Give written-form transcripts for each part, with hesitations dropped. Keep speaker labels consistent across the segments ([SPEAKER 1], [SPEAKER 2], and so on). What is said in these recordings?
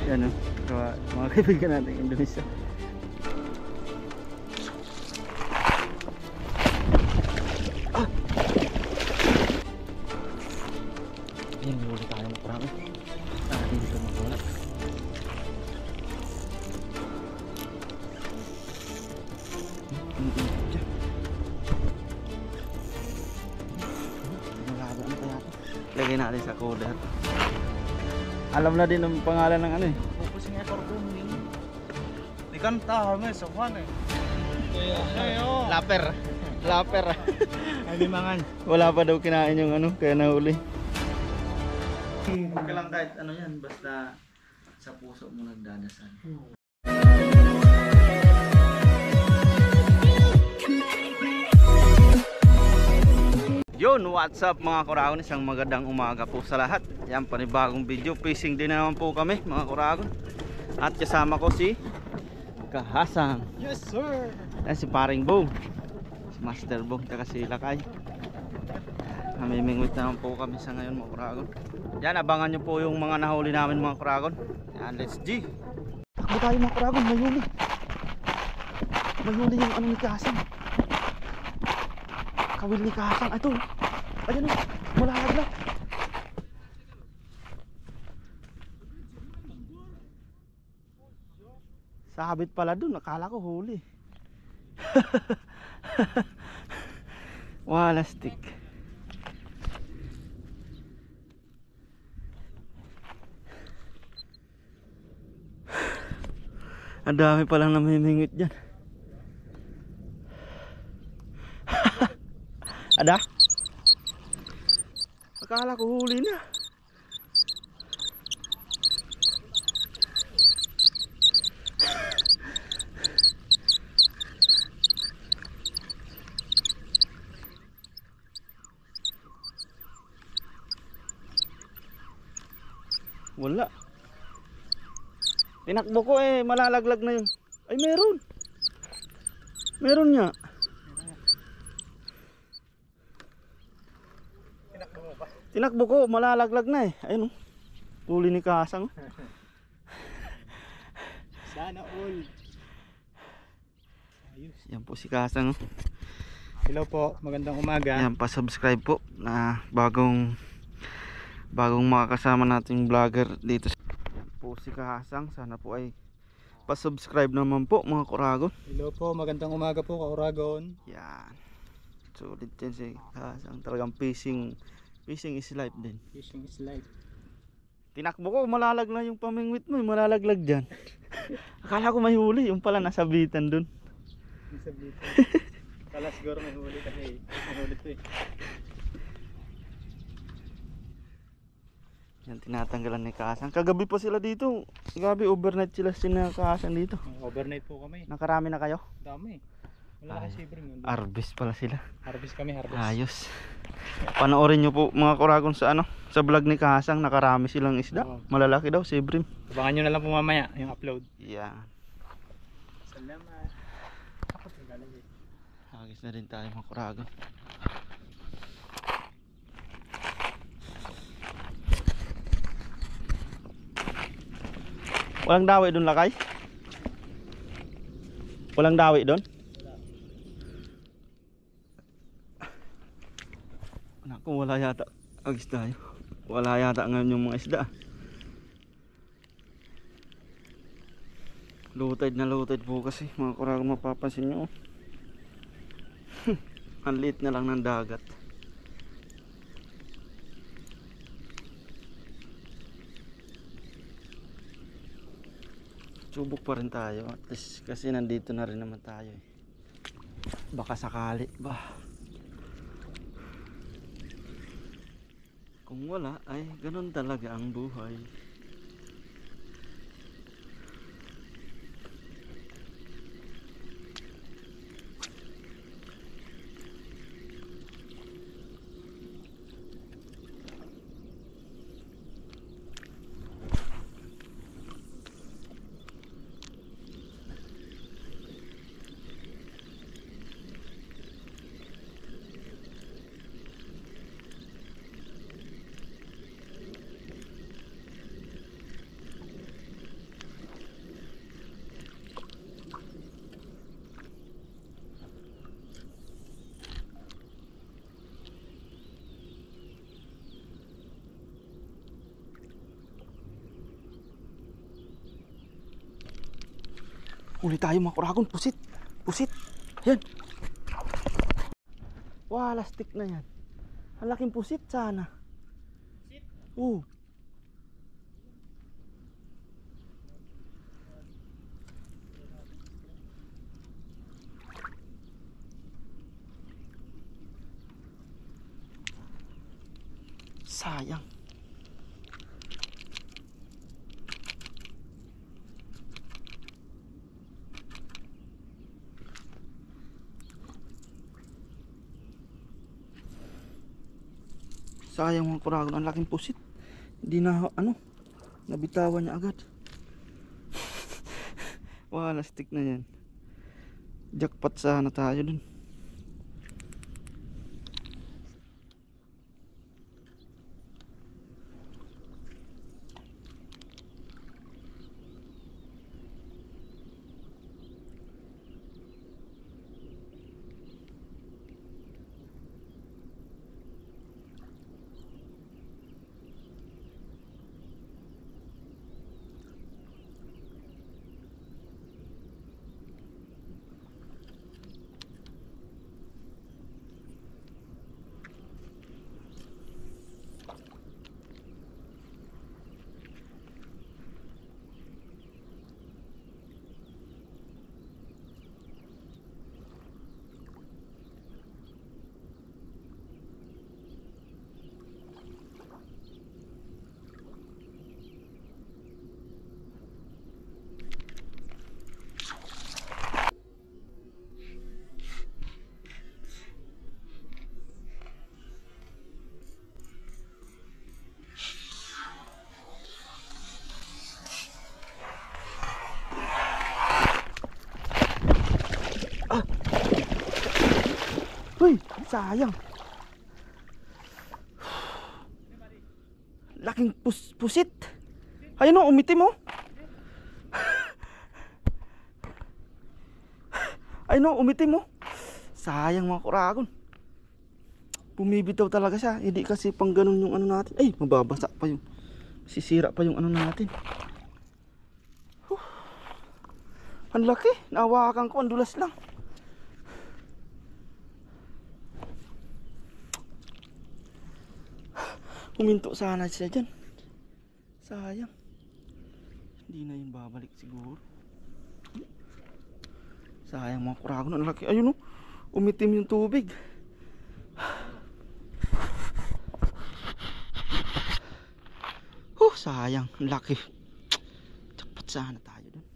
[SPEAKER 1] Yan o, mga kaibigan natin Indonesia. Ayan, may ulit tayo ng kurami. Hindi ka magulak. Lagay natin sa cooler. Alam na din ang pangalan ng ano eh.
[SPEAKER 2] Focusing effort booming. Ikan tahan mo sa kwan eh. Sayo.
[SPEAKER 1] Laper. Laper.
[SPEAKER 2] Ay di mangan.
[SPEAKER 1] Wala pa daw kinain yung ano, kaya nahuli. Okay lang kahit ano yan, basta sa puso mo nagdadasal. Yun, what's up mga Kuragon, isang magandang umaga po sa lahat. Yan, panibagong video, fishing din naman po kami mga Kuragon. At kasama ko si Kahasang.
[SPEAKER 2] Yes sir.
[SPEAKER 1] Yan si Paring Bong, si Master Bong, taka si Lakay. Namimingwit naman po kami sa ngayon mga Kuragon. Yan, abangan nyo po yung mga nahuli namin mga Kuragon. Yan, let's G. Takbo tayo mga Kuragon, may huli. May huli yung ano ni Kahasang. Kawil ni Kahasang. Ito, ayan o, malahaglag. Sabit pala dun, akala ko huli. Wala stick. Ang dami palang namimingwit dyan. Ada? Akala ko huli na. Wala. Tinakbo ko eh, malalaglag na yun. Ay meron. Meron nga. Tinakbo ko, malalaglag na eh. Ayun o. Huli ni Kahasang.
[SPEAKER 2] Sana all. Ayos.
[SPEAKER 1] Yan po si Kahasang.
[SPEAKER 2] Hello po, magandang umaga.
[SPEAKER 1] Yan, pa-subscribe po na bagong makakasama nating vlogger dito po si Kahasang. Sana po ay pa-subscribe naman po mga Kuragon.
[SPEAKER 2] Hello po, magandang umaga po Kuragon.
[SPEAKER 1] Yan. Sulit din si Kahasang. Talagang fishing is life din.
[SPEAKER 2] Fishing is life.
[SPEAKER 1] Tinakbo ko, malalaglag yung pamingwit mo, malalaglag dyan. Akala ko may huli, yung pala nasa bitan dun.
[SPEAKER 2] Nasa bitan. Kala siguro may huli kasi may huli to eh.
[SPEAKER 1] Yan, tinatanggalan ni Kahasang. Kagabi pa sila dito. Gabi, overnight sila Kahasang dito.
[SPEAKER 2] Overnight po kami.
[SPEAKER 1] Nakarami na kayo?
[SPEAKER 2] Dami. Wala kasi bring.
[SPEAKER 1] Harvest pala sila.
[SPEAKER 2] Harvest kami, harvest.
[SPEAKER 1] Ayos. Panoorin nyo po mga Kuragon sa sa vlog ni Kahasang. Nakarami silang isda. Malalaki daw, si Brim.
[SPEAKER 2] Abangan nyo na lang po mamaya yung upload.
[SPEAKER 1] Yan.
[SPEAKER 2] Salamat. Ako tagalan eh.
[SPEAKER 1] Hagis na rin tayo mga Kuragon. Walang dawi doon, Lakay? Walang dawi doon? Naku, wala yata. Agis tayo. Wala yata ngayon yung mga isda. Low tide na low tide po kasi mga Kuragon, mapapansin nyo. Ang liit na lang ng dagat. Subok pa rin tayo at least kasi nandito na rin naman tayo eh. Baka sakali ba. Kung wala ay ganun talaga ang buhay. Huli tayo mga kuragon. Pusit. Pusit. Yan. Wala, stick na yan. Ang laking pusit sana. Pusit? Oo. Sayang. Sayang mga kuragon, ang laking pusit. Hindi na nabitawan niya agad. Wala, stick na yan. Jackpot sana tayo dun. Uy, sayang. Laking pusit. Ayun o, umitim o. Ayun o, umitim o. Sayang mga kuragon. Bumibitaw talaga siya. Hindi kasi pang ganun yung ano natin. Ay, mababasa pa yung, sisira pa yung ano natin. Ang laki. Nahawakan ko, ang dulas lang. Huminto sana siya dyan. Sayang. Hindi na yung babalik siguro. Sayang mga kuragon. Ang laki. Ayun o. Umitim yung tubig. Sayang. Ang laki. Dapat sana tayo dun.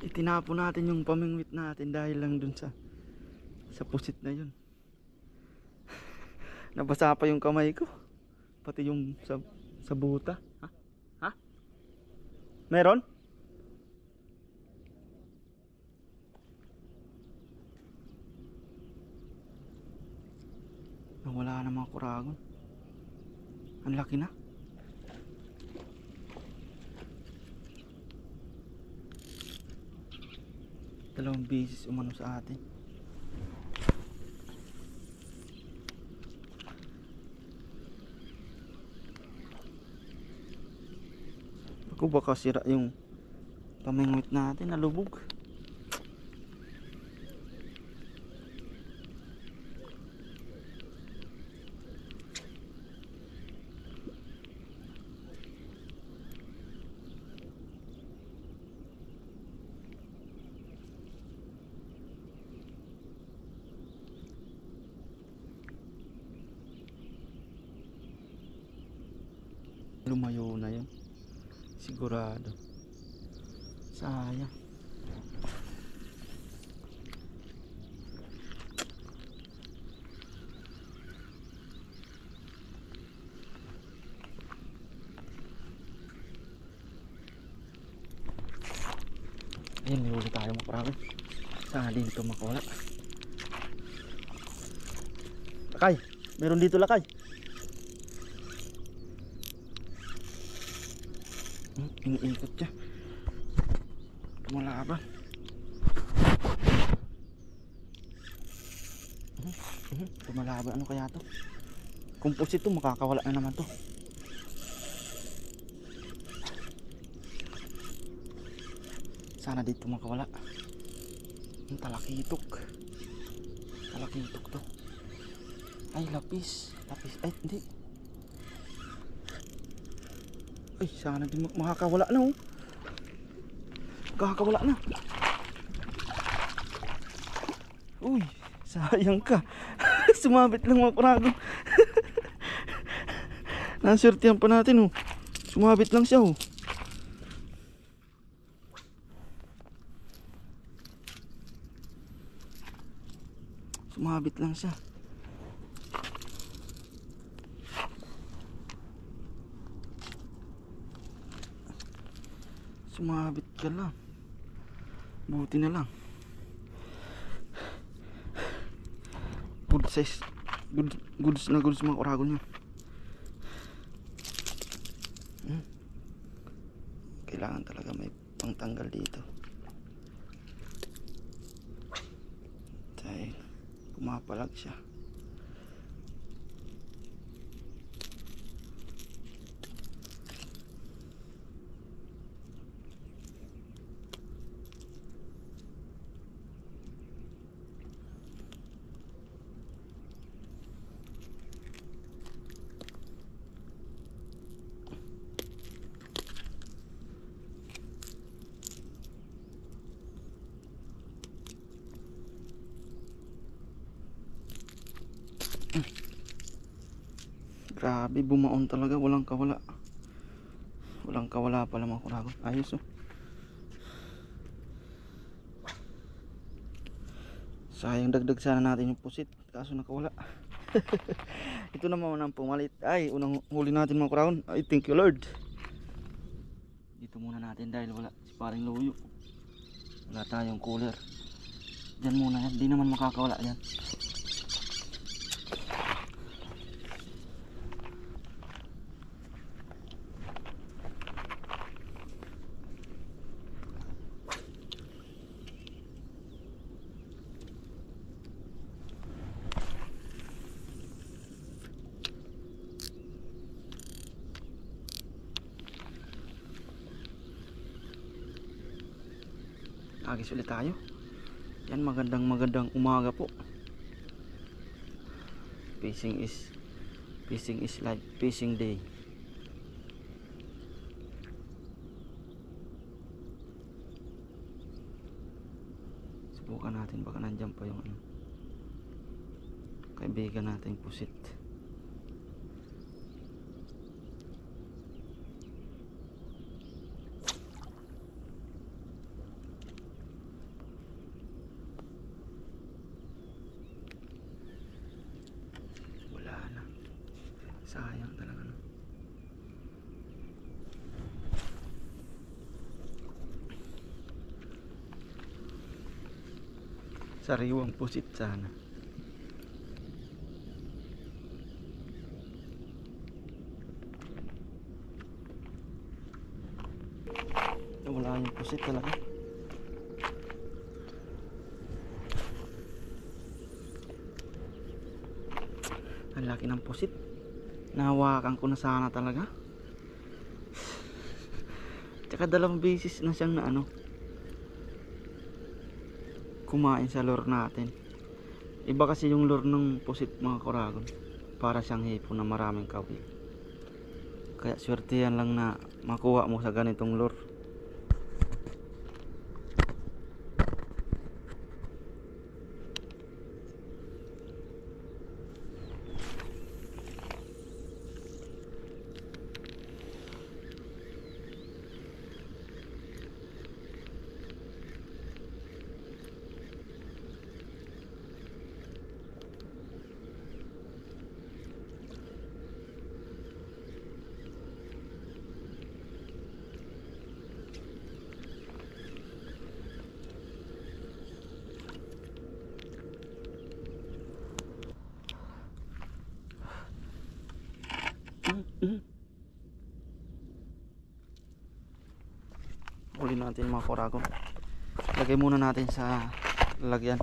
[SPEAKER 1] Itinapon natin yung pamingwit natin dahil lang dun sa pusit na yun. Nabasa pa yung kamay ko. Pati yung sa buta. Ha? Ha? Meron? Nawala na mga kuragon. Ang laki na. Dalawang beses umano sa atin. Ako baka sira yung pamingwit natin, nalubog. Lumayo na yun sigurado. Sayang. Ayun, may huli tayo mga kuragon. Sana din ito makawala. Lakay, meron dito lakay. Iniikot siya. Lumalaban. Lumalaban, ano kaya to? Composite to, makakawala na naman to. Sana dito makawala. Talakitok. Talakitok to. Ay, lapis. Lapis, ay hindi. Ay, sana din makakawala na oh. Makakawala na. Uy, sayang ka. Sumabit lang mga kuragon. Nasurtihan pa natin oh. Sumabit lang siya oh. Sumabit lang siya. Sumabit ka lang. Buti na lang. Good size. Goods na goods mga kuragon niya. Kailangan talaga may pangtanggal dito. Dahil pumapalag siya. Grabe, bumaon talaga, walang kawala. Walang kawala pala mga kuragon. Ayos oh. Sayang, dagdag sana natin yung pusit, kaso nakawala. Ito naman ang pumalit. Ay, unang huli natin mga kuragon. Ay, thank you Lord. Dito muna natin dahil wala si paring luyo. Wala tayong cooler. Diyan muna yan, di naman makakawala yan. Agis ulit tayo. Yan, magandang umaga po. Fishing is like fishing day. Subukan natin, baka nandiyan pa yung kaibigan nating pusit. Sayang talaga no. Sariwang pusit sana. Wala yung pusit talaga. Ang laki ng pusit. Nahawakan ko na sana talaga. Tsaka 2 beses na siyang kumain sa lure natin. Iba kasi yung lure ng pusit mga kuragon. Para siyang hipon na maraming kawil. Kaya swerte yan lang na makuha mo sa ganitong lure. natin mga kuragon. Lagay muna natin sa lalagyan.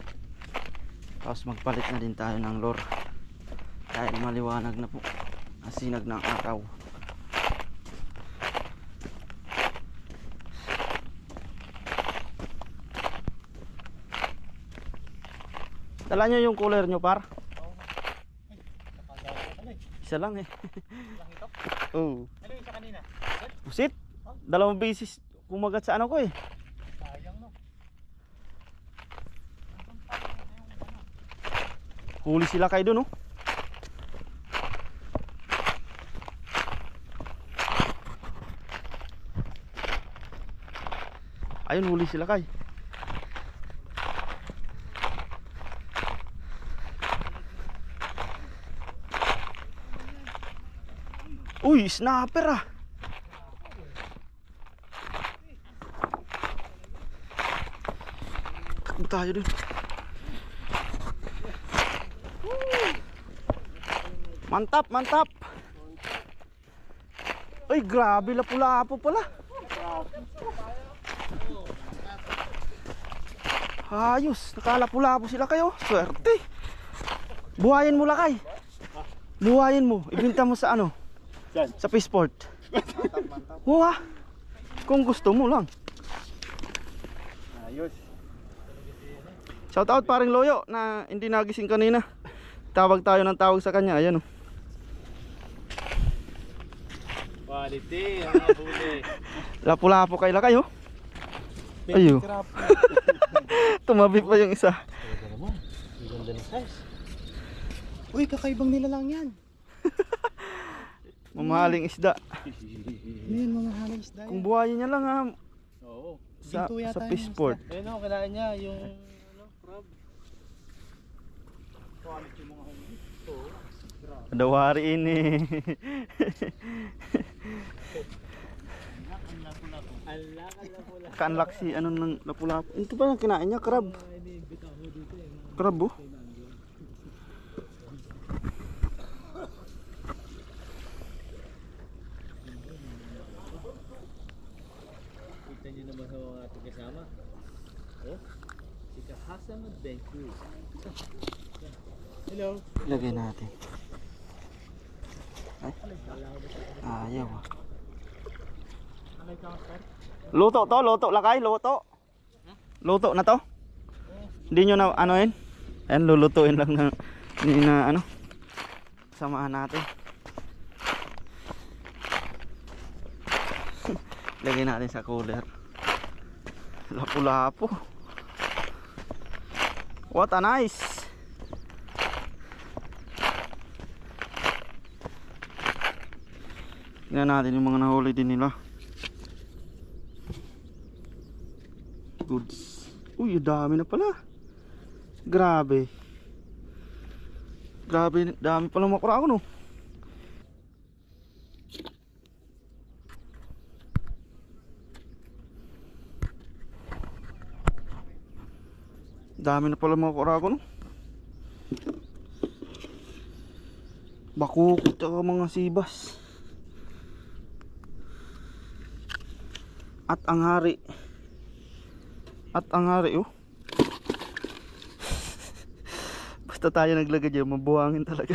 [SPEAKER 1] Tapos magpalit na din tayo ng lure. Dahil maliwanag na po. Asinag ng araw. Dala nyo yung cooler nyo par? Isa lang eh.
[SPEAKER 2] Lang ito?
[SPEAKER 1] Oo.
[SPEAKER 2] Ano yung isa kanina?
[SPEAKER 1] Pusit? Dalawang beses kumagat sa ano ko eh.
[SPEAKER 2] Sayang no.
[SPEAKER 1] Huli sila kayo dun oh. Ayun, huli sila kay. Uy, snapper ah. Takbo tayo dun. Mantap, mantap. Ay, grabe, lapu-lapo pala. Ayos, nakalapu-lapo sila kayo. Swerte. Buhayin mo lakay. Buhayin mo, ibenta mo sa ano?
[SPEAKER 2] Saan?
[SPEAKER 1] Sa Peaceport. Wah. Kung gusto mo lang.
[SPEAKER 2] Ayos.
[SPEAKER 1] Shout out paring Loyo na hindi nagising kanina. Tawag tayo ng tawag sa kanya. Ayan oh.
[SPEAKER 2] Quality, ang huli.
[SPEAKER 1] Lapu-lapo kayo kayo. Ayo. Tumabi pa yung isa.
[SPEAKER 2] Ganda ng size. Uy, kakaibang nila lang yan.
[SPEAKER 1] Mamahaling isda.
[SPEAKER 2] Yan, mamahaling isda yan.
[SPEAKER 1] Kung buhayin niya lang ha.
[SPEAKER 2] Oo.
[SPEAKER 1] Sa
[SPEAKER 2] Ginto yata yung
[SPEAKER 1] Peaceport.
[SPEAKER 2] Ayun o, kailangan niya yung ano, crab. Quality mga huli. Oo.
[SPEAKER 1] Dawari ini. Kanlak si ano ng lapu-lapo. Ito ba yung kinain niya? Crab. Crab oh.
[SPEAKER 2] Kita niyo naman sa mga ating kasama. Oh, si Kahasang Adventure. Hello.
[SPEAKER 1] Lagay natin. Ay. Ayaw ah. Luto to, luto lakay, luto. Luto na to. Hindi nyo na ano yun. Ayan, lulutuin lang na ano. Samahan natin. Lagay natin sa cooler. Lapu-lapo. What a nice. Tingnan natin yung mga nahuli din nila. Goods. Uy, dami na pala. Grabe. Grabe, dami pala makura ako no. Dami na pala makura ako no. Bakukot ako mga sibas. At ang hari. At ang hari oh. Basta tayo naglagay dyan, mabuhangin talaga.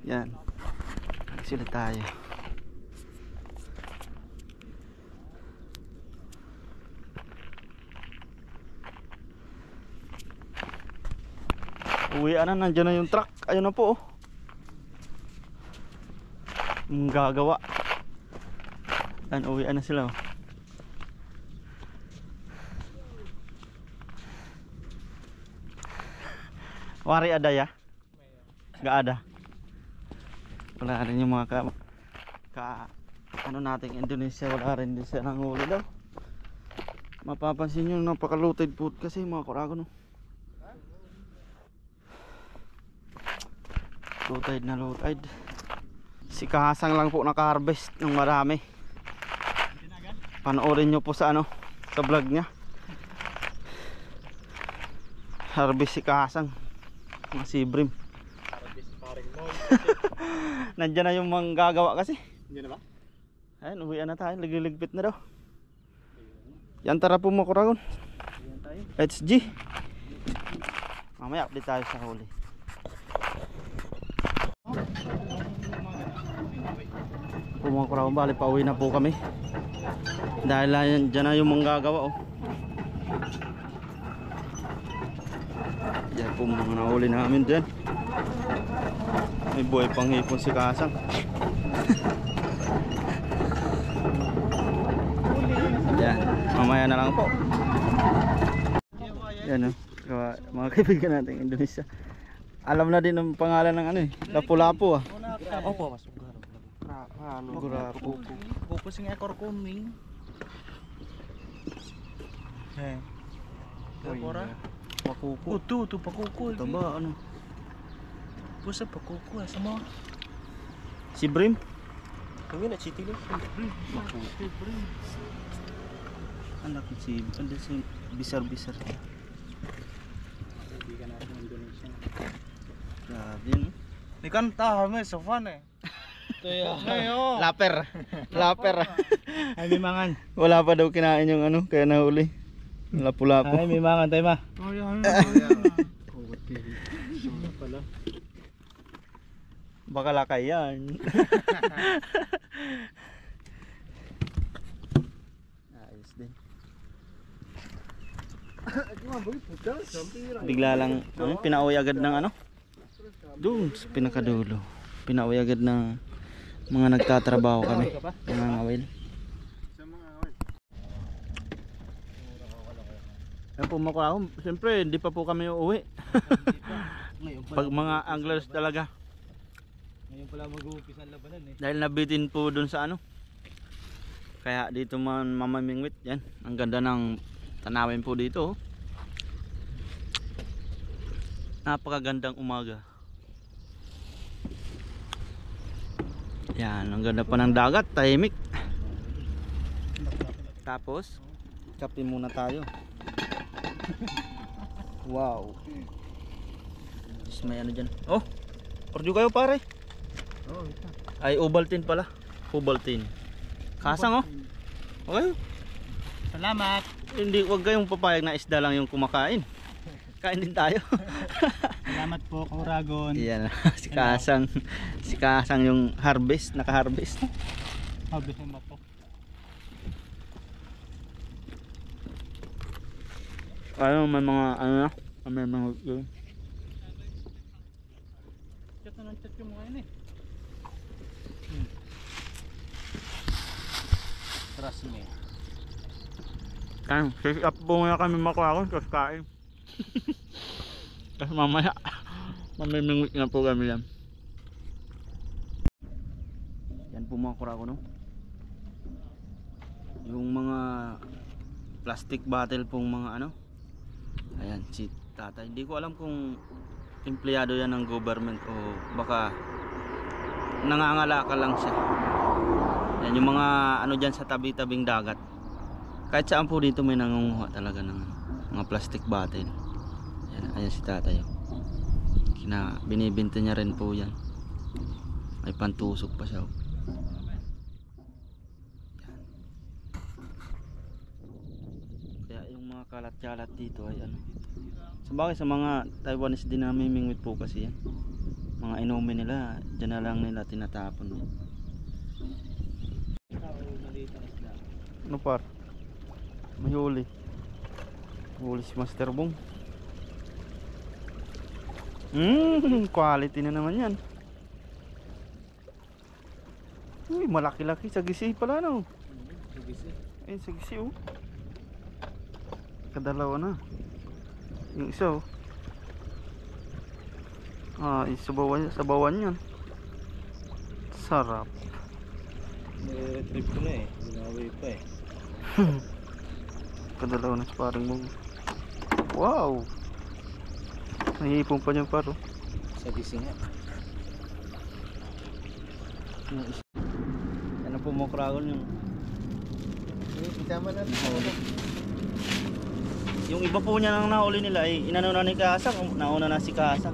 [SPEAKER 1] Yan. Sila tayo. Uwian na, nandiyan na yung truck. Ayun na po oh. Gagawa. Yan, uwian na sila oh. Wari ada ya? Gak ada. Wala rin yung mga ano nating Indonesia, wala rin din siya nanghuli daw. Mapapansin nyo napaka-loaded food kasi mga kurago no. Low-tide na low-tide. Si Kahasang lang po naka-harvest ng marami. Panoorin nyo po sa ano, sa vlog nya. Harvest si Kahasang. Mga sibrim. Nandiyan na yung manggagawa kasi.
[SPEAKER 2] Nandiyan na ba?
[SPEAKER 1] Ayun, uwian na tayo. Ligiligpit na daw. Yan, tara po mga kuragon.
[SPEAKER 2] Ayan tayo.
[SPEAKER 1] HG. Mamaya update tayo sa huli. Po mga kuragon, bali pauwi na po kami. Dahil dyan na yung manggagawa oh. Yan po mga nahuli namin dyan. May buhay pang hipon si Kasang. Yan, mamaya na lang po. Yan oh, mga kaibigan natin Indonesia. Alam na din ang pangalan ng ano eh, Lapu-Lapu ah.
[SPEAKER 2] Opo, mas
[SPEAKER 1] Gurapo.
[SPEAKER 2] Pupusing ekor kuning. Kapora?
[SPEAKER 1] Pakuko.
[SPEAKER 2] Tu pakuko.
[SPEAKER 1] Taba ano?
[SPEAKER 2] Pusa pakuko sama.
[SPEAKER 1] Si Brim?
[SPEAKER 2] Kami na chiti lang.
[SPEAKER 1] Anak si bisar-bisar.
[SPEAKER 2] Kaibigan natin ng Indonesia.
[SPEAKER 1] Grabe yun.
[SPEAKER 2] Ni kanta kami sa fun eh. Ngayon.
[SPEAKER 1] Laper. Laper.
[SPEAKER 2] Ay may mangan.
[SPEAKER 1] Wala pa daw kinain yung ano, kaya nahuli. Lapu-Lapu.
[SPEAKER 2] Ay may mangan tayo ma. Pala.
[SPEAKER 1] Baka lakay yan. Ayos din. Bigla lang ano, pinauwi agad ng ano? Doon sa pinakadulo. Pinauwi agad ng mga nagtatrabaho kami. Mga ngawil. Yan po mga kuragon. Siyempre hindi pa po kami uuwi. Pag mga anglers talaga.
[SPEAKER 2] Ngayon pala mag-uumpisa ang labanan eh.
[SPEAKER 1] Dahil nabitin po dun sa ano. Kaya dito man mamamingwit. Yan. Ang ganda ng tanawin po dito. Napakagandang umaga. Yan. Ang ganda pa ng dagat. Tahimik. Tapos kape muna tayo. Wow. Tapos may ano dyan. Oh. Order kayo pare.
[SPEAKER 2] Oo, ito.
[SPEAKER 1] Ay Ovaltine pala. Ovaltine. Kasang oh. Okay.
[SPEAKER 2] Salamat.
[SPEAKER 1] Hindi, wag kayong papayag na isda lang yung kumakain. Kain din tayo.
[SPEAKER 2] Salamat po, Kuragon.
[SPEAKER 1] Iyan si Kasang. Si Kasang yung harvest, naka-harvest.
[SPEAKER 2] Habis mo po.
[SPEAKER 1] Ano may mga ano na? May mga
[SPEAKER 2] Chat na ng chat yung mga yun eh. Trust me.
[SPEAKER 1] Kain, pick up po muna kami makuha tapos kain. Tapos mamaya mamimingwit na po kami yan. Yan po mga kurako no. Yung mga plastic bottle pong mga ano. Ayan si tatay. Hindi ko alam kung empleyado yan ng government o baka nangangalakal lang siya. Yan yung mga ano dyan sa tabi-tabing dagat. Kahit saan po dito may nangunguha talaga ng mga plastic bottle. Ayan si tatay. Binibenta niya rin po yan. May pantusok pa siya. Kaya yung mga kalat-kalat dito ay ano. Sabagay sa mga Taiwanese din namimingwit po kasi yan. Mga inumin nila, dyan na lang nila tinatapon. Ano par? May huli. Huli si Master Bong. Quality na naman yan. Uy, malaki-laki. Sagisi pala no.
[SPEAKER 2] Sagisi.
[SPEAKER 1] Ayun, sagisi oh. Kadalawa na. Yung isa oh. Sabawan yan. Sarap.
[SPEAKER 2] Trip ko na eh. Binawi pa eh.
[SPEAKER 1] Kadalawa na sa paring mo. Wow. Nahihipong pa niyan paro.
[SPEAKER 2] Sagisi nga.
[SPEAKER 1] Ano po mo kragon yung
[SPEAKER 2] Isama na rin.
[SPEAKER 1] yung iba po niya nang nahuli nila ay inano na ni Kasang. Nauna na si Kasang.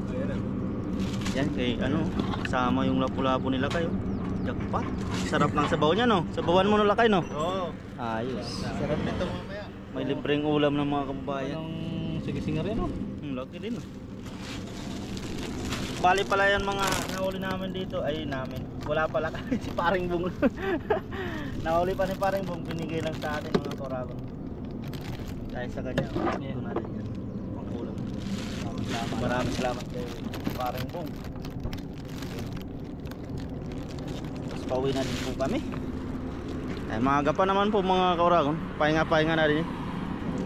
[SPEAKER 1] Yan kay ano, kasama yung lapu-lapu nila kayo. Jackpot. sarap ng sabaw niya, no? Sabawan mo no lakay, no?
[SPEAKER 2] Oo.
[SPEAKER 1] Ayos.
[SPEAKER 2] Sarap nito mamaya.
[SPEAKER 1] May libreng ulam ng mga kababayan.
[SPEAKER 2] Anong sigisingar yan, oh?
[SPEAKER 1] Laki din, no? Bali pala yan mga nahuli namin dito. Ay, namin. Wala pala kami si Paring Bung. Nahuli pa ni Paring Bung. Binigay lang sa atin mga koragon. Dahil sa kanya, ito natin yan. Pang ulam. Maraming salamat kay Paring Bung. Tapos pauwi na din po kami. Ay, maaga pa naman po mga koragon. Pahinga-pahinga na din.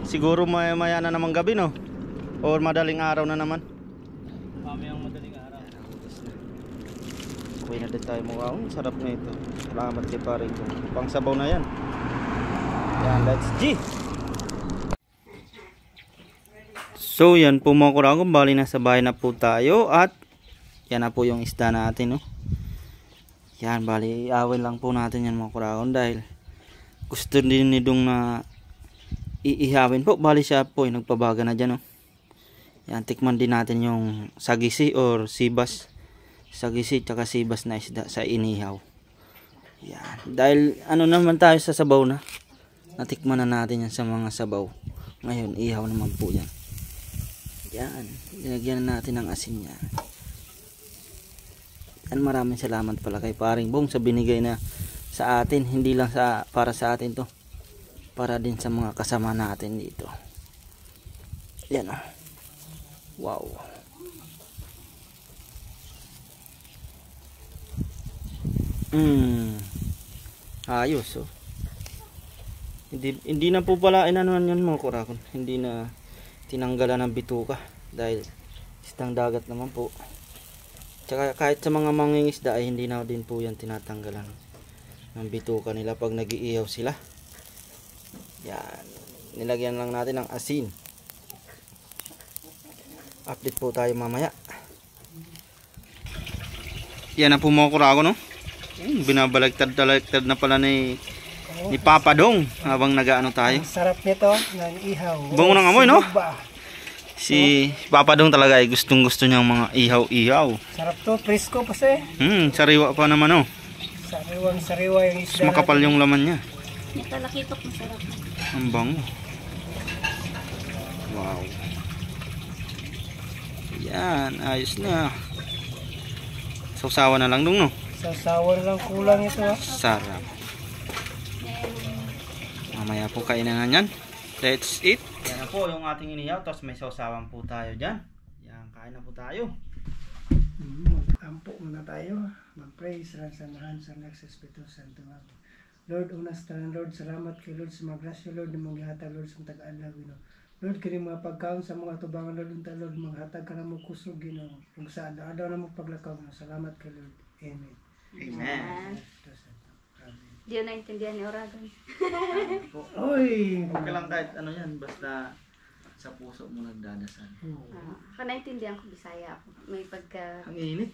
[SPEAKER 1] Siguro maya na naman gabi, no? O madaling araw na naman.
[SPEAKER 2] Kami ang madaling araw.
[SPEAKER 1] Uwi na din tayo mga kaon. Sarap na ito. Salamat kay Paring Bung. Pang sabaw na yan. Yan, let's G! So yan po mga koragon. Bali nasa bahay na po tayo. At yan na po yung isda natin, no? Yan, bali iawin lang po natin yan mga koragon. Dahil gusto din ni Dung na iihawin po. Bali siya po yung nagpabaga na dyan, no? Yan, tikman din natin yung sagisi or sibas. Sagisi tsaka sibas na isda sa inihaw. Yan, dahil ano naman tayo sa sabaw na. Natikman na natin yan sa mga sabaw. Ngayon, ihaw naman po yan. Yan, dinagyan na natin ng asin yan. Yan, maraming salamat pala kay Paring Bung sa binigay na sa atin. Hindi lang para sa atin to. Para din sa mga kasama natin dito. Yan, oh. Wow. Ayos, oh. Hindi na po pala inanuan yan mga korakon. Hindi na tinanggalan ng bituka dahil isdang dagat naman po. Tsaka kahit sa mga mangingisda ay hindi na din po yan tinatanggalan ng bituka nila pag nag-iihaw sila. Yan. Nilagyan lang natin ng asin. Update po tayo mamaya. Yan na po mga koragon, no? Binabalagtad na pala ni Papa Dong habang nagaano tayo.
[SPEAKER 3] Ang sarap nito ng ihaw.
[SPEAKER 1] Bango ng amoy, no?
[SPEAKER 3] Sinuba.
[SPEAKER 1] Si Papa Dong talaga ay gustong gusto niyang mga ihaw-ihaw.
[SPEAKER 3] Sarap to, presko pa siya.
[SPEAKER 1] Sariwa pa naman, no?
[SPEAKER 3] Sariwa yung isda.
[SPEAKER 1] Makapal yung laman niya.
[SPEAKER 4] May talakitok, masarap.
[SPEAKER 1] Ang bango. Wow. Yan, ayos na. Sausawa na lang dong, no?
[SPEAKER 3] Sasawan lang kulang ito.
[SPEAKER 1] Sarap. Mamaya po kainan na yan. Let's eat. Yan na po yung ating inihaw. Tapos may sausawan po tayo dyan. Yan, kain na po tayo.
[SPEAKER 3] Ampo muna tayo. Mag-praise lang sa nahan sa next Espiritu Santo. Lord, unas tanan, Lord, salamat kay Lord sa mga grasya, Lord, na mga hatag, Lord, sa mga taga-adlaw, Ginoo. Lord, kini mga pagkaon sa mga tubangan, Lord, unta, Lord, mga hatag ka na mo kusog, Ginoo. Kung saan, daw na mo paglakaw, Ginoo. Salamat kay Lord. Amen.
[SPEAKER 1] Amen.
[SPEAKER 3] Amen.
[SPEAKER 4] Di yun naintindihan ni Oragon.
[SPEAKER 3] Oy!
[SPEAKER 1] Okay lang kahit ano yan. Basta sa puso mo nagdadasal.
[SPEAKER 4] Ako naintindihan ko, Bisaya ako. May pagka...
[SPEAKER 1] Ang init.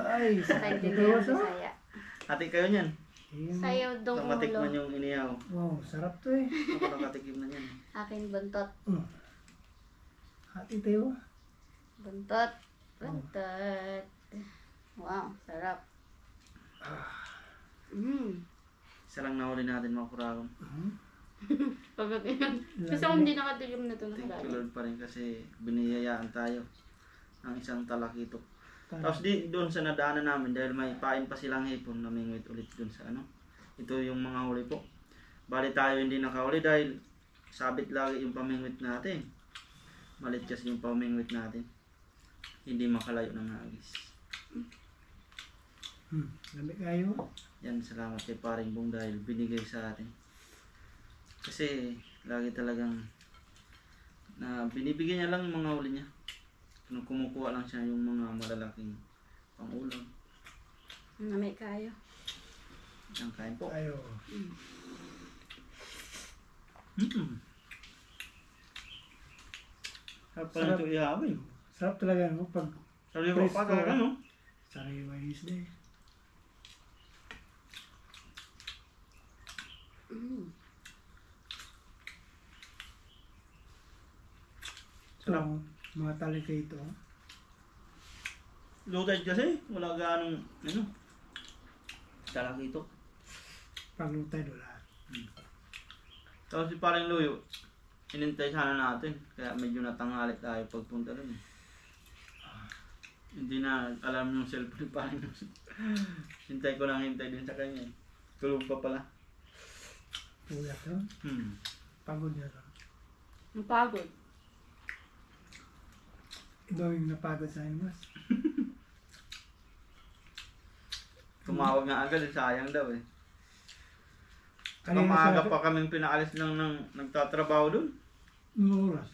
[SPEAKER 3] Ay,
[SPEAKER 4] Nakaintindihan ko Bisaya.
[SPEAKER 1] Ate kayo niyan.
[SPEAKER 4] Sayaw dong
[SPEAKER 1] Nang matikman
[SPEAKER 4] ulo.
[SPEAKER 1] yung inihaw.
[SPEAKER 3] Wow, sarap to eh.
[SPEAKER 1] Ako nakatikim na yan.
[SPEAKER 4] Akin buntot.
[SPEAKER 3] Hati tayo.
[SPEAKER 4] Buntot. Buntot. Wow, sarap.
[SPEAKER 1] Isa lang nahuli natin mga kuragon.
[SPEAKER 4] Kasi kung hindi nakatikim na ito,
[SPEAKER 1] Thank you
[SPEAKER 4] nakalalim.
[SPEAKER 1] Lord pa rin kasi biniyayaan tayo ng isang talakitok. Tapos doon sa nadaanan namin dahil may pain pa silang hipon, namingwit ulit doon sa ano. Ito yung mga huli po. Bali tayo hindi nakahuli dahil sabit lagi yung pamingwit natin. Malit kasi yung pamingwit natin. Hindi makalayo ng hagis.
[SPEAKER 3] Lamig kayo.
[SPEAKER 1] Yan, salamat kay Paring Bung dahil binigay sa atin. Kasi lagi talagang na binibigyan niya lang yung mga huli niya. Kumukuha lang siya yung mga malalaking pangulam.
[SPEAKER 4] Namay kayo.
[SPEAKER 1] Ang kain po.
[SPEAKER 3] Ayo.
[SPEAKER 1] Sarap pala ito ihawin.
[SPEAKER 3] Sarap talaga no pag
[SPEAKER 1] Sariwa pa talaga, no?
[SPEAKER 3] sariwa is day.
[SPEAKER 1] Sarap.
[SPEAKER 3] Mga talika ito.
[SPEAKER 1] Low tide kasi, wala ganong, ano, talaki ito.
[SPEAKER 3] Paglutay wala.
[SPEAKER 1] Tapos si Paring Luyo, inintay sana natin. Kaya medyo natanghali tayo pagpunta dun. Hindi na alam yung cellphone ni Paring Luyo. Hintay ko lang hintay din sa kanya. Tulog pa pala.
[SPEAKER 3] Puyat to. Pagod niya to.
[SPEAKER 4] Napagod.
[SPEAKER 3] Ikaw yung napagod sa akin, mas.
[SPEAKER 1] Tumawag nga agad, sayang daw eh. Saka
[SPEAKER 3] Kanina
[SPEAKER 1] maaga
[SPEAKER 3] sabi-
[SPEAKER 1] pa kaming pinaalis ng nagtatrabaho dun.
[SPEAKER 3] Anong oras?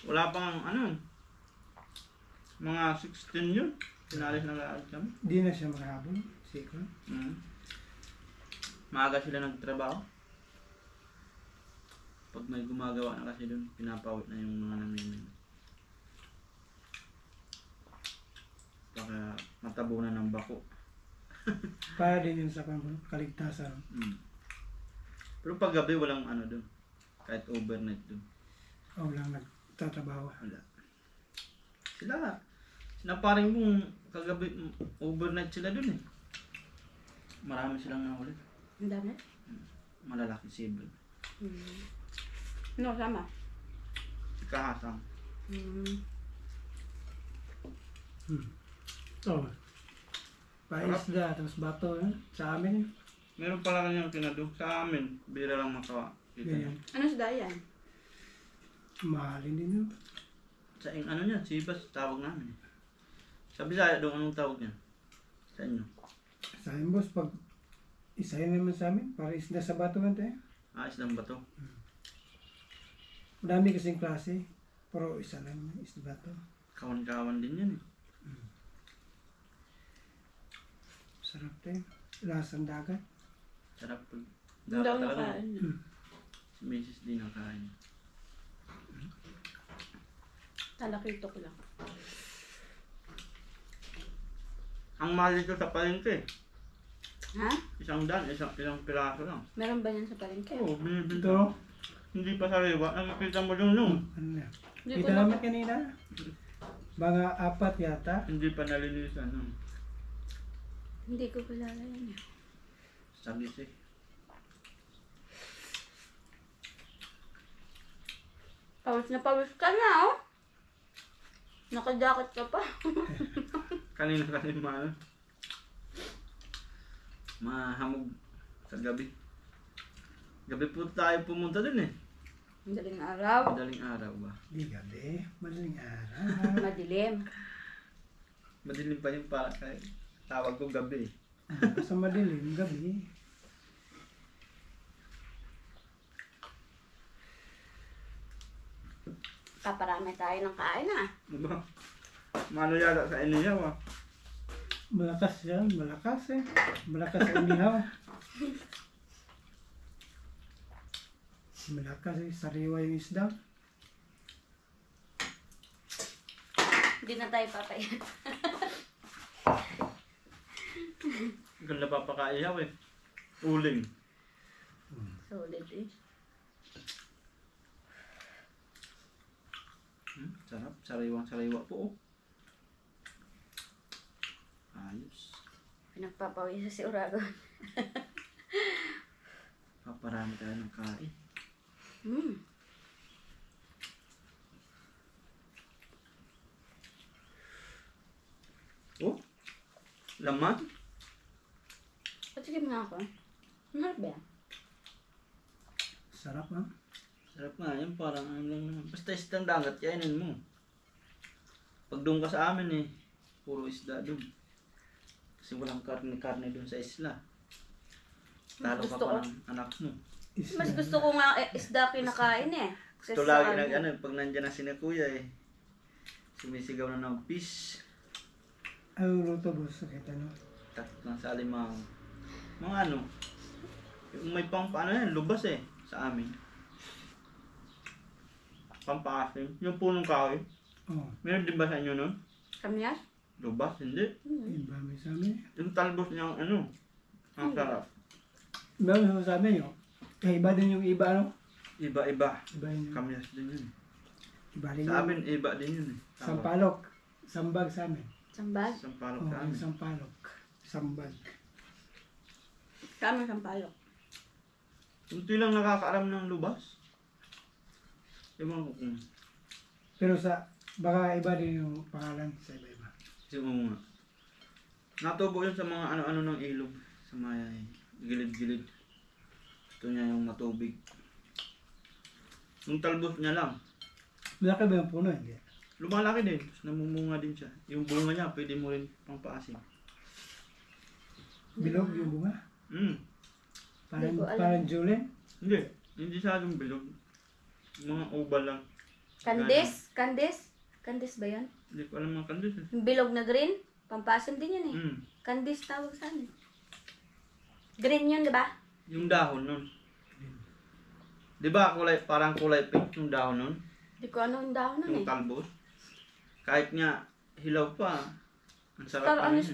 [SPEAKER 1] Wala pang mga 16 yun. Pinaalis na agad kami.
[SPEAKER 3] Di na siya makahabol. Siko.
[SPEAKER 1] Maaga sila nagtrabaho. Pag may gumagawa na kasi dun, pinapawit na yung mga namin. Baka matabunan ng bako.
[SPEAKER 3] Para din yun sa kaligtasan.
[SPEAKER 1] Pero pag gabi walang dun. Kahit overnight dun.
[SPEAKER 3] O lang nagtatrabaho.
[SPEAKER 1] Wala. Sila paring kung kagabi overnight sila dun eh. Marami silang nahuli.
[SPEAKER 4] Ang dami.
[SPEAKER 1] Malalaki sibol.
[SPEAKER 4] No, sama.
[SPEAKER 1] Si Kahasang.
[SPEAKER 3] Oh. Paisda, tapos bato. Sa amin.
[SPEAKER 1] Meron pala kanyang kinadug sa amin. Bira lang makakita.
[SPEAKER 3] Ganyan.
[SPEAKER 4] Ano sa dayan?
[SPEAKER 3] Mahalin din yun.
[SPEAKER 1] Sa niya, sibas tawag namin. Sa Bisaya doon anong tawag niya? Sa inyo.
[SPEAKER 3] Sa amin, boss, pag isahin naman sa amin, para isda sa bato man tayo.
[SPEAKER 1] Islang bato.
[SPEAKER 3] Madami kasing klase. Pero isa lang naman, isda bato.
[SPEAKER 1] Kawan-kawan din yan eh.
[SPEAKER 3] Sarap tayo. Lasang dagat.
[SPEAKER 1] Sarap pag
[SPEAKER 4] Ang daw
[SPEAKER 1] talaga.
[SPEAKER 4] nakain.
[SPEAKER 1] Si Mrs. din nakain.
[SPEAKER 4] Talakito ko lang.
[SPEAKER 1] Ang mahal dito sa palengke.
[SPEAKER 4] Ha?
[SPEAKER 1] Isang piraso lang.
[SPEAKER 4] Meron ba yan sa palengke?
[SPEAKER 1] Oo, binibenta.
[SPEAKER 3] Ito.
[SPEAKER 1] Hindi pa sariwa. Nakikita mo yung nung.
[SPEAKER 3] Ano na?
[SPEAKER 4] Hindi ko
[SPEAKER 3] Kita
[SPEAKER 4] na-
[SPEAKER 3] namin kanina. Mga 4 yata.
[SPEAKER 1] Hindi pa nalinisan.
[SPEAKER 4] Hindi ko kilala yan.
[SPEAKER 1] Sagis eh.
[SPEAKER 4] Pawis na pawis ka na, oh. Naka-jacket ka pa.
[SPEAKER 1] Kanina kasi mahamog sa gabi. Gabi po tayo pumunta dun eh.
[SPEAKER 4] Madaling araw.
[SPEAKER 1] Madaling araw ba?
[SPEAKER 3] Di gabi. Madaling araw.
[SPEAKER 4] Madilim.
[SPEAKER 1] Madilim pa yung para kay tawag ko gabi.
[SPEAKER 3] Basta madilim, gabi.
[SPEAKER 4] Kaparami tayo ng kain, ah.
[SPEAKER 1] Diba? Mano yata sa inyo yan ah.
[SPEAKER 3] Malakas yan. Malakas eh. Malakas ang inihaw. Malakas eh. Sariwa yung isda.
[SPEAKER 4] Hindi na tayo papayat.
[SPEAKER 1] Ganda pa pakaihaw eh. Uling.
[SPEAKER 4] Solid, eh.
[SPEAKER 1] Sarap. Sariwang-sariwa po oh. Ayos.
[SPEAKER 4] Pinagpapawisa si Uragon.
[SPEAKER 1] Paparami tayo ng kain. Oh. Laman.
[SPEAKER 4] Patikim nga ako. Ano ba yan?
[SPEAKER 3] Sarap ha.
[SPEAKER 1] Sarap nga yan. Parang ano lang naman. Basta isdang dagat, kainin mo. Pag doon ka sa amin eh, puro isda doon. Kasi walang karne-karne doon sa isla. Talo ka
[SPEAKER 4] Gusto
[SPEAKER 1] pa
[SPEAKER 4] ko.
[SPEAKER 1] ng anak mo.
[SPEAKER 3] Isda.
[SPEAKER 4] Mas gusto ko nga isda kinakain, eh.
[SPEAKER 1] Ito
[SPEAKER 4] Kasi
[SPEAKER 1] lagi
[SPEAKER 4] sa
[SPEAKER 1] nag
[SPEAKER 4] ano.
[SPEAKER 1] pag nandyan na si na kuya eh. Sumisigaw na ng fish.
[SPEAKER 3] Ang luto boss. Kita no.
[SPEAKER 1] Takot lang sa alimango. Mga yung may yan, lubas eh, sa amin. Pampasim. Yung punong kahoy.
[SPEAKER 3] Oh.
[SPEAKER 1] Meron din ba sa inyo nun?
[SPEAKER 4] Kamyas?
[SPEAKER 1] Lubas? Hindi.
[SPEAKER 3] Iba may sa amin.
[SPEAKER 1] Yung talbos niyang ang sarap.
[SPEAKER 3] Iba may sa amin yun. Kaya iba din yung iba ano.
[SPEAKER 1] Iba-iba.
[SPEAKER 3] Iba yun.
[SPEAKER 1] Kamyas din yun.
[SPEAKER 3] Iba rin
[SPEAKER 1] Sa
[SPEAKER 3] yun.
[SPEAKER 1] amin, iba din yun eh.
[SPEAKER 3] Sampalok. Sambag sa amin.
[SPEAKER 4] Sambag?
[SPEAKER 1] Sampalok
[SPEAKER 3] Oh,
[SPEAKER 1] sa amin.
[SPEAKER 3] sampalok. Sambag.
[SPEAKER 4] Kami sampalok.
[SPEAKER 1] Kunti lang nakakaaram ng lubas. Ewan ko kung...
[SPEAKER 3] Pero baka iba din yung pangalan sa iba-iba.
[SPEAKER 1] Oo nga. Natubo yun sa mga ano-ano ng ilog. Sa mga gilid-gilid. Ito niya yung matubig. Yung talbos niya lang.
[SPEAKER 3] Malaki ba yung puno? Hindi.
[SPEAKER 1] Lumalaki din. Tapos namumunga din siya. Yung bunga niya, pwede mo rin pang paasim.
[SPEAKER 3] Bilog yung bunga.
[SPEAKER 4] Hindi ko alam.
[SPEAKER 3] Parang Julen.
[SPEAKER 1] Hindi. Hindi masyadong bilog. Mga oval lang.
[SPEAKER 4] Kandis? Kandis ba yan?
[SPEAKER 1] Hindi ko alam mga kandis.
[SPEAKER 4] Yung bilog na green? Pampasim din yan eh.
[SPEAKER 1] Mm.
[SPEAKER 4] Kandis tawag sa amin. Green yun, di ba?
[SPEAKER 1] Yung dahon nun. Di ba parang kulay pink yung dahon nun?
[SPEAKER 4] Hindi ko ano yung dahon nun
[SPEAKER 1] Yung
[SPEAKER 4] eh.
[SPEAKER 1] talbos. Kahit nga hilaw pa. Ang sarap
[SPEAKER 4] Pero
[SPEAKER 1] pa
[SPEAKER 4] ano
[SPEAKER 1] rin.